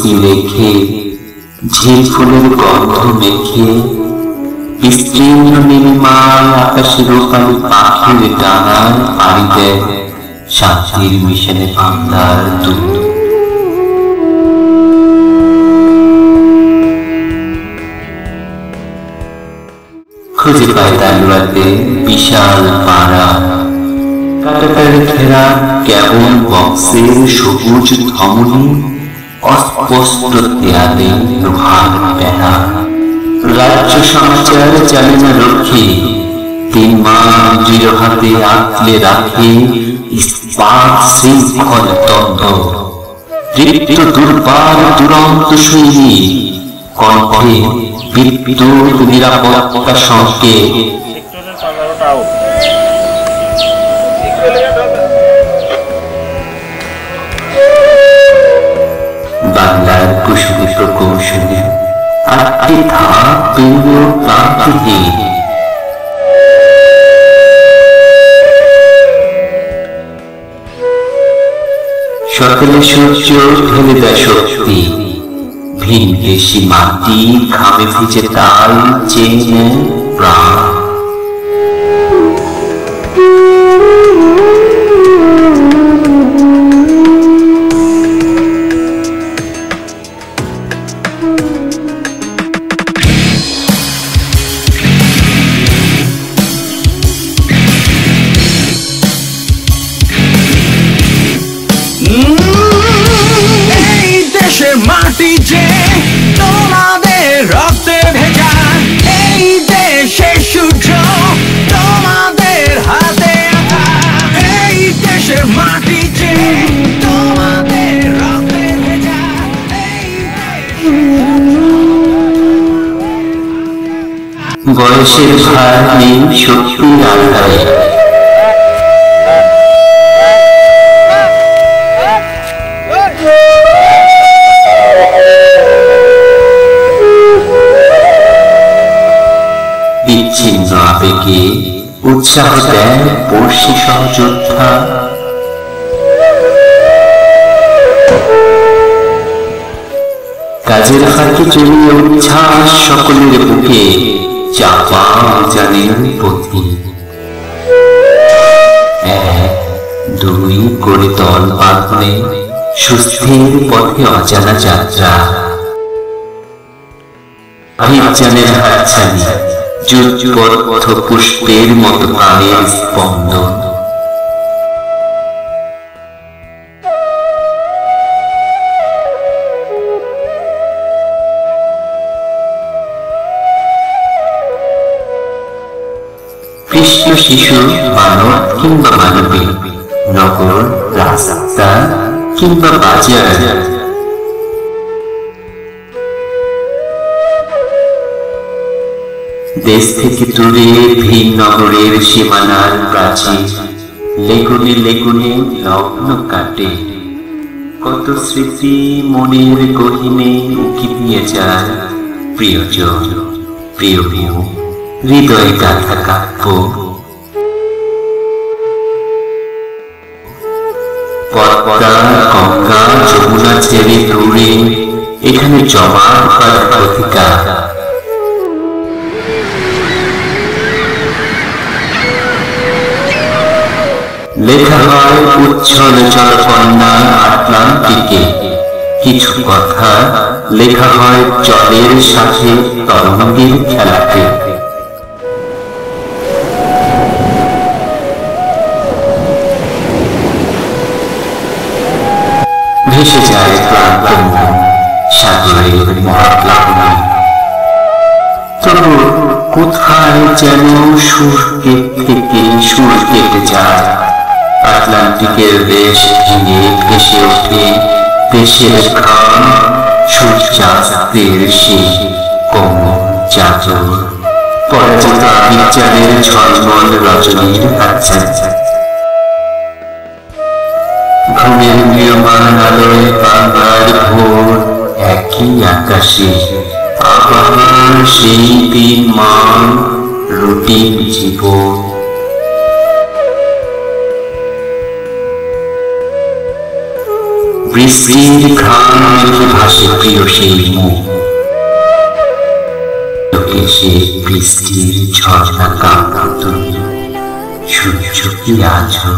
স্মৃতি রেখে ঝিল ফুলের গন্ধ মেখে বিস্তীর্ণ নীলিমায় আকাশের রূপালী পাখির ডানায় পাড়ি দেয় শান্তির মিশনে বাংলার দূত। খুঁজে পায় তালুয়াতে বিশাল পাড়া, কাটাতারে ঘেরা কেবল বক্সের সবুজ ধমনী, অস্পষ্ট দেয়ালে লোহার বেড়া। রাজ্য সমাচার জানে না রক্ষী, 3 মাস দৃঢ় হাতে আঁকলে রাখে ইস্পাত শৃঙ্খল দ্বন্দ্ব। দৃপ্ত দুর্বার দুরন্ত সৈনিক কণ্ঠে বিদ্যুৎ নিরাপত্তা সংকেত। বাংলার কুশলী প্রকৌশলী 8টি ধাপ পেরিয়ে ক্লান্তিহীন। সকালে সূর্য ঢেলে দেয় শক্তি, ভিনদেশি মাটি ঘামে ভিজে তাল চেনে প্রাণ। মাটি যে তোমাদের রক্তে ভেজা, এই দেশের সূর্য তোমাদের হাতে আঁকা। এই দেশের মাটি যে তোমাদের রক্তে ভেজা, বয়সের ভার নেই শক্তির আধারে, বিচ্ছিন্ন আবেগে উৎসাহ দেয় পড়শি সহযোদ্ধা। কাজের ফাঁকে জড়িয়ে উচ্ছ্বাস সকলের বুকে, চাপা জানেন পথি। 1 2 করে দল বাঁধলে সুস্থির পথে অজানা যাত্রা। জানের হাতছানি যুগপথ পুষ্পের মতো প্রাণের স্পন্দন। কৃষ্ণ শিশু মানব কিংবা মানবী, নগর রাস্তা কিংবা বাজার, দেশ থেকে দূরে ভিন নগরের সীমানার প্রাচীর, লেগুনে লেগুনে লগ্ন কাটে। কত স্মৃতি মনের গহীনে উকি দিয়ে যায় প্রিয়জন প্রিয় হৃদয় গাথা কাব্য। পদ্মা গঙ্গা যমুনা ছেড়ে দূরে এখানে জমা করার অধিকার। লেখা হয় উচ্ছল জলকন্যা আটলান্টিকে, কিছু কথা লেখা হয় জলের সাথে তরঙ্গের খেলাতে। ভেসে যায় ক্লান্ত মন সাগরের মহাপ্লাবনে, তবু কোথায় যেন সুর থেকে সুর কেটে যায়। আটলান্টিকের দেশ ভেঙে ভেসে ওঠে দেশের ঘাম, সূর্যাস্তের সেই কোমল চাদর। পরাজিত আবিচারের ঝলমল রজনীর হাতছানি, ঘুমের নিয়মান আলোয় বাংলার ভোর। একই আকাশে আবার সেই 3 মান রুটিন জীবন। বৃষ্টির ঘ্রাণ মেঘে ভাসে প্রিয় সেই মুখ, তোকে সে বৃষ্টির ঝর্ণা কাঁপা তুমি সূর্য কি আছো?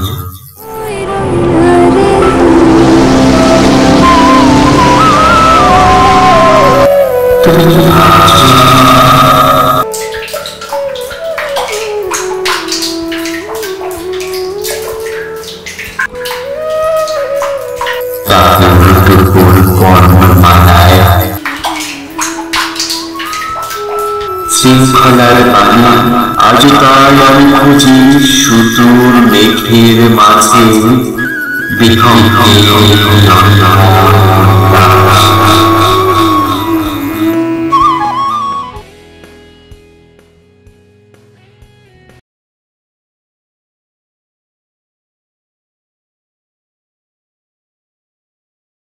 তুমি কি ভাবছো? শৃঙ্খলার বাণী আজ তাই আমি খুঁজি সুদূর মেঘের মাঝে বিহঙ্গ